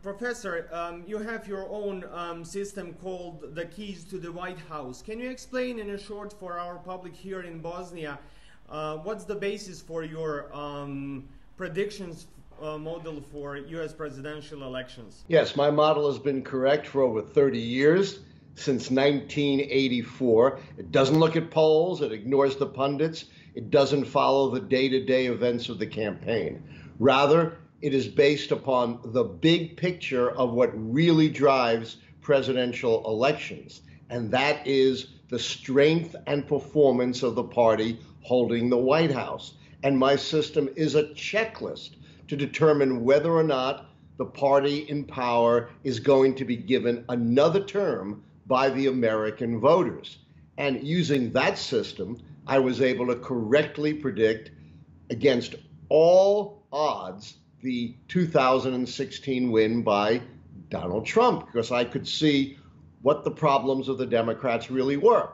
Professor, you have your own system called the Keys to the White House. Can you explain in a short for our public here in Bosnia what's the basis for your predictions model for U.S. presidential elections? Yes, my model has been correct for over 30 years, since 1984. It doesn't look at polls, it ignores the pundits, it doesn't follow the day-to-day events of the campaign. Rather, it is based upon the big picture of what really drives presidential elections, and that is the strength and performance of the party holding the White House. And my system is a checklist to determine whether or not the party in power is going to be given another term by the American voters. And using that system, I was able to correctly predict against all odds the 2016 win by Donald Trump, because I could see what the problems of the Democrats really were.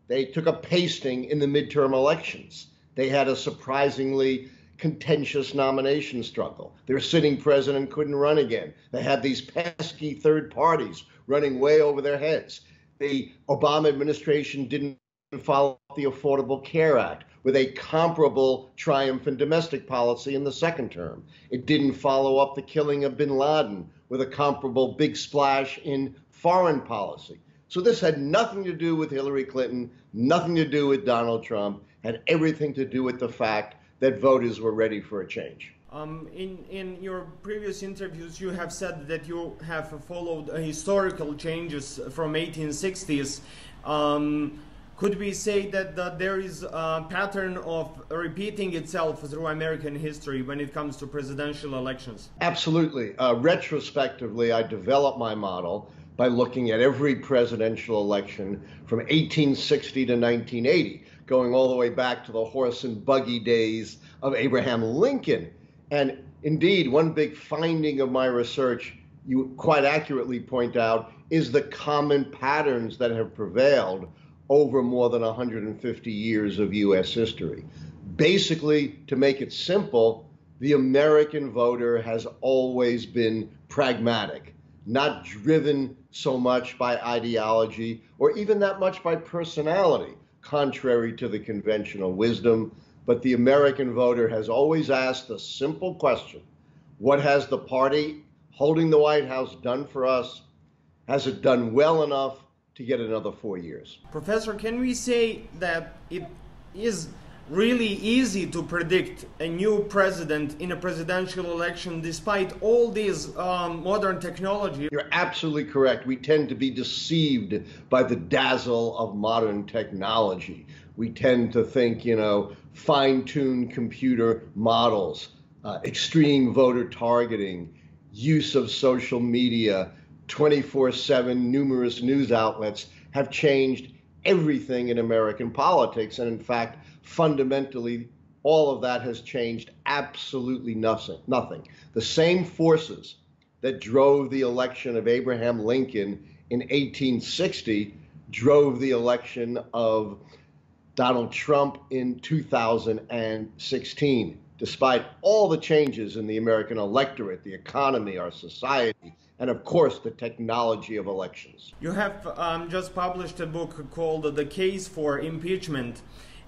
They took a pasting in the midterm elections. They had a surprisingly contentious nomination struggle. Their sitting president couldn't run again. They had these pesky third parties running way over their heads. The Obama administration didn't follow the Affordable Care Act with a comparable triumph in domestic policy in the second term. It didn't follow up the killing of bin Laden with a comparable big splash in foreign policy. So this had nothing to do with Hillary Clinton, nothing to do with Donald Trump, had everything to do with the fact that voters were ready for a change. In your previous interviews, you have said that you have followed historical changes from 1860s. Could we say that there is a pattern of repeating itself through American history when it comes to presidential elections? Absolutely. Retrospectively, I developed my model by looking at every presidential election from 1860 to 1980, going all the way back to the horse and buggy days of Abraham Lincoln. And indeed, one big finding of my research, you quite accurately point out, is the common patterns that have prevailed over more than 150 years of U.S. history. Basically, to make it simple, the American voter has always been pragmatic, not driven so much by ideology or even that much by personality, contrary to the conventional wisdom. But the American voter has always asked the simple question: what has the party holding the White House done for us? Has it done well enough to get another 4 years? Professor, can we say that it is really easy to predict a new president in a presidential election despite all this modern technology? You're absolutely correct. We tend to be deceived by the dazzle of modern technology. We tend to think, fine-tuned computer models, extreme voter targeting, use of social media, 24/7 numerous news outlets have changed everything in American politics. And in fact, fundamentally, all of that has changed absolutely nothing. The same forces that drove the election of Abraham Lincoln in 1860 drove the election of Donald Trump in 2016. Despite all the changes in the American electorate, the economy, our society, and of course the technology of elections. You have just published a book called The Case for Impeachment,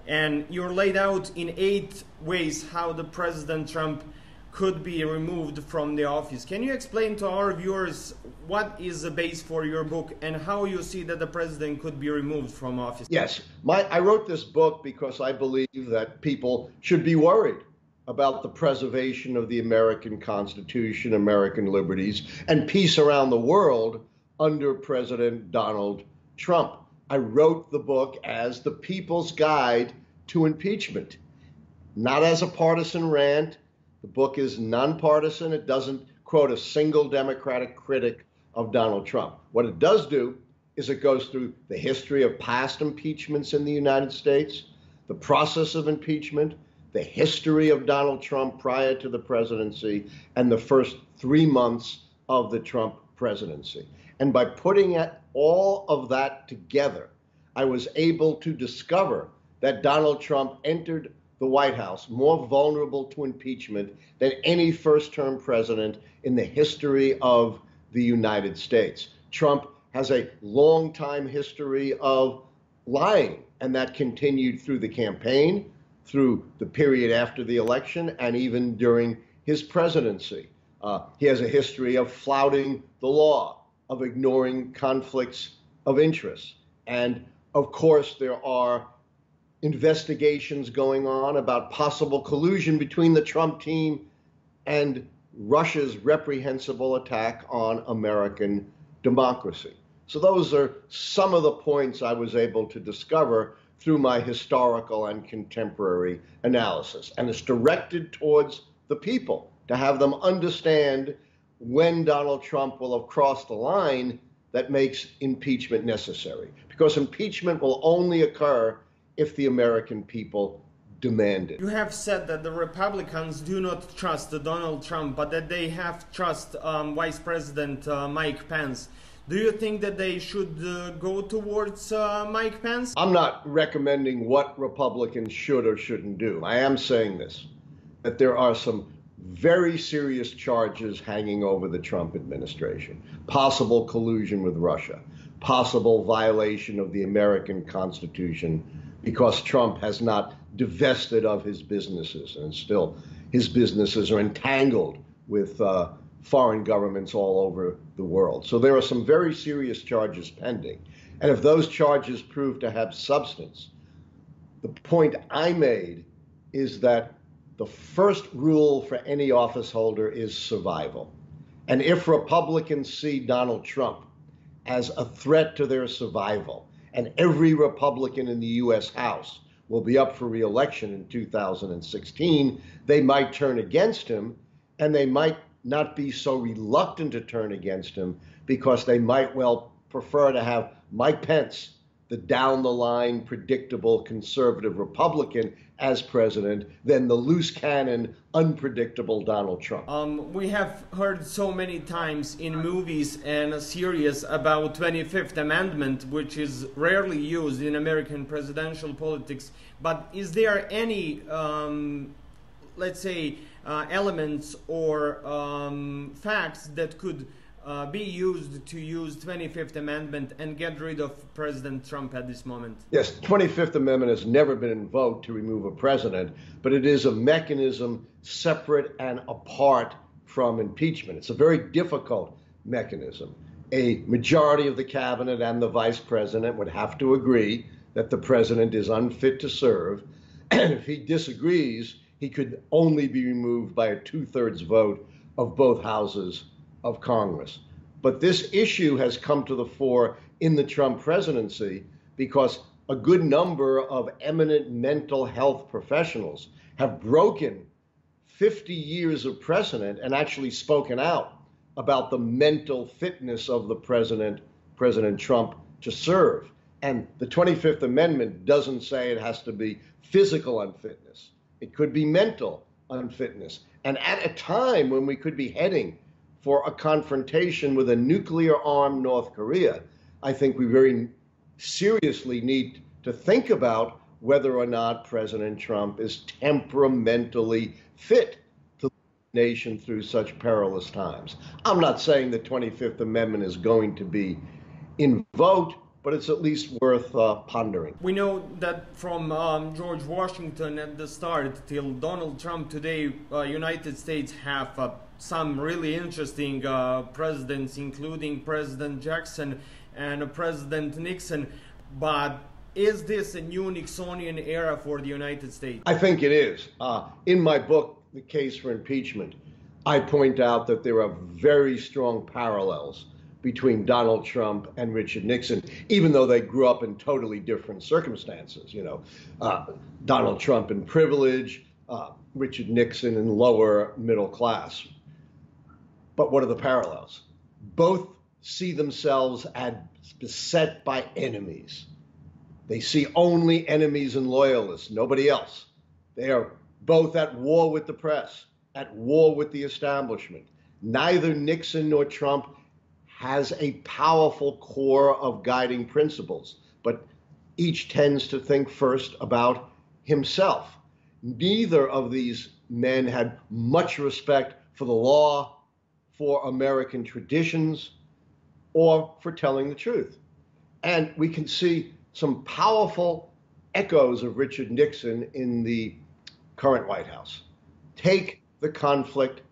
and you're laid out in 8 ways how the President Trump could be removed from the office. Can you explain to our viewers what is the base for your book and how you see that the president could be removed from office? Yes, I wrote this book because I believe that people should be worried about the preservation of the American Constitution, American liberties, and peace around the world under President Donald Trump. I wrote the book as the people's guide to impeachment, not as a partisan rant. The book is nonpartisan. It doesn't quote a single Democratic critic of Donald Trump. What it does do is it goes through the history of past impeachments in the United States, the process of impeachment, the history of Donald Trump prior to the presidency, and the first 3 months of the Trump presidency. And by putting all of that together, I was able to discover that Donald Trump entered the White House more vulnerable to impeachment than any first-term president in the history of the United States. Trump has a long-time history of lying, and that continued through the campaign, through the period after the election, and even during his presidency. He has a history of flouting the law, of ignoring conflicts of interest. And of course, there are investigations going on about possible collusion between the Trump team and Russia's reprehensible attack on American democracy. So those are some of the points I was able to discover through my historical and contemporary analysis. And it's directed towards the people to have them understand when Donald Trump will have crossed the line that makes impeachment necessary. Because impeachment will only occur if the American people demand it. You have said that the Republicans do not trust Donald Trump, but that they have trust Vice President Mike Pence. Do you think that they should go towards Mike Pence? I'm not recommending what Republicans should or shouldn't do. I am saying this, that there are some very serious charges hanging over the Trump administration. Possible collusion with Russia, possible violation of the American Constitution because Trump has not divested of his businesses, and still his businesses are entangled with foreign governments all over the world. So there are some very serious charges pending. And if those charges prove to have substance, the point I made is that the first rule for any office holder is survival. And if Republicans see Donald Trump as a threat to their survival, and every Republican in the U.S. House will be up for re-election in 2016, they might turn against him, and they might not be so reluctant to turn against him because they might well prefer to have Mike Pence, the down-the-line, predictable, conservative Republican, as president than the loose cannon, unpredictable Donald Trump. We have heard so many times in movies and series about 25th Amendment, which is rarely used in American presidential politics. But is there any, let's say, elements or facts that could be used to use 25th Amendment and get rid of President Trump at this moment? Yes, the 25th Amendment has never been invoked to remove a president, but it is a mechanism separate and apart from impeachment. It's a very difficult mechanism. A majority of the cabinet and the vice president would have to agree that the president is unfit to serve, and if he disagrees, he could only be removed by a 2/3 vote of both houses of Congress. But this issue has come to the fore in the Trump presidency because a good number of eminent mental health professionals have broken 50 years of precedent and actually spoken out about the mental fitness of the President Trump, to serve. And the 25th Amendment doesn't say it has to be physical unfitness. It could be mental unfitness. And at a time when we could be heading for a confrontation with a nuclear-armed North Korea, I think we very seriously need to think about whether or not President Trump is temperamentally fit to lead the nation through such perilous times. I'm not saying the 25th Amendment is going to be invoked, but it's at least worth pondering. We know that from George Washington at the start till Donald Trump today, United States have some really interesting presidents, including President Jackson and President Nixon. But is this a new Nixonian era for the United States? I think it is. In my book, The Case for Impeachment, I point out that there are very strong parallels between Donald Trump and Richard Nixon, even though they grew up in totally different circumstances. You know, Donald Trump in privilege, Richard Nixon in lower middle class. But what are the parallels? Both see themselves as beset by enemies. They see only enemies and loyalists, nobody else. They are both at war with the press, at war with the establishment. Neither Nixon nor Trump has a powerful core of guiding principles, but each tends to think first about himself. neither of these men had much respect for the law, for American traditions, or for telling the truth. And we can see some powerful echoes of Richard Nixon in the current White House. Take the conflict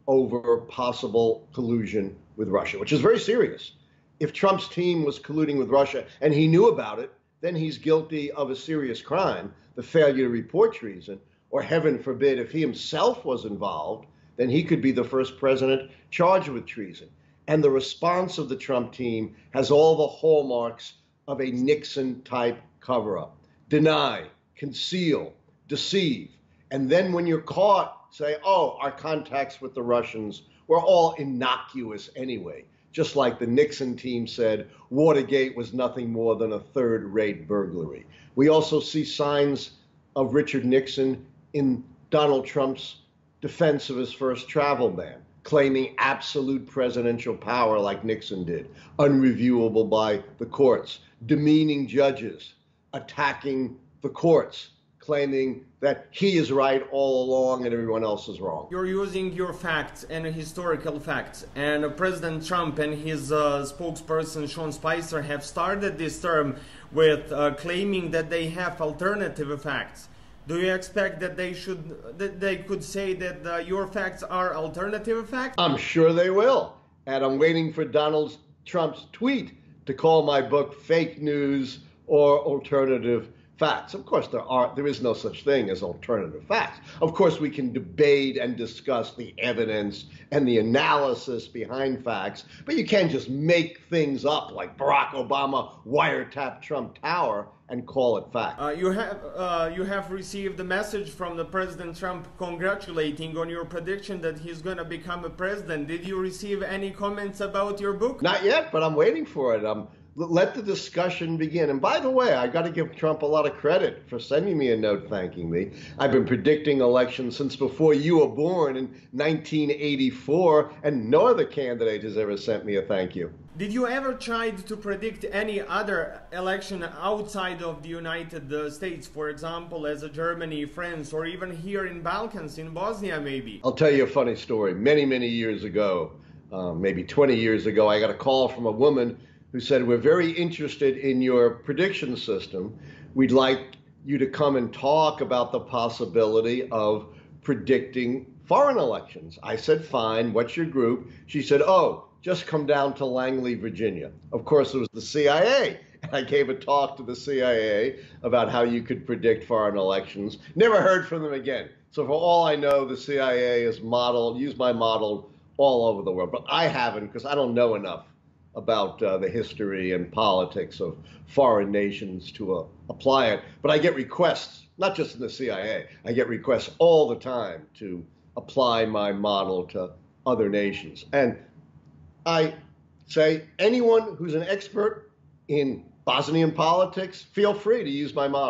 over possible collusion with Russia, which is very serious. If Trump's team was colluding with Russia and he knew about it, then he's guilty of a serious crime, the failure to report treason, or heaven forbid, if he himself was involved, then he could be the first president charged with treason. And the response of the Trump team has all the hallmarks of a Nixon-type cover-up. Deny, conceal, deceive. And then when you're caught, say, oh, our contacts with the Russians were all innocuous anyway. Just like the Nixon team said, Watergate was nothing more than a third-rate burglary. We also see signs of Richard Nixon in Donald Trump's defense of his first travel ban, claiming absolute presidential power like Nixon did, unreviewable by the courts, demeaning judges, attacking the courts, claiming that he is right all along and everyone else is wrong. You're using your facts and historical facts, and President Trump and his spokesperson Sean Spicer have started this term with claiming that they have alternative facts. Do you expect that they could say that your facts are alternative facts? I'm sure they will, and I'm waiting for Donald Trump's tweet to call my book fake news or alternative facts. Of course, there is no such thing as alternative facts. Of course, we can debate and discuss the evidence and the analysis behind facts, but you can't just make things up like Barack Obama wiretapped Trump Tower and call it fact. You have received a message from the President Trump congratulating on your prediction that he's going to become a president. Did you receive any comments about your book? Not yet, but I'm waiting for it. Let the discussion begin. And by the way, I got to give Trump a lot of credit for sending me a note thanking me. I've been predicting elections since before you were born in 1984, and no other candidate has ever sent me a thank you. Did you ever try to predict any other election outside of the United States, for example, as a Germany, France, or even here in Balkans, in Bosnia maybe? I'll tell you a funny story. Many, many years ago, maybe 20 years ago, I got a call from a woman who said, we're very interested in your prediction system. We'd like you to come and talk about the possibility of predicting foreign elections. I said, fine, what's your group? She said, oh, just come down to Langley, Virginia. Of course, it was the CIA. I gave a talk to the CIA about how you could predict foreign elections. Never heard from them again. So for all I know, the CIA has used my model all over the world. But I haven't, because I don't know enough about the history and politics of foreign nations to apply it. But I get requests, not just in the CIA, I get requests all the time to apply my model to other nations. And I say, anyone who's an expert in Bosnian politics, feel free to use my model.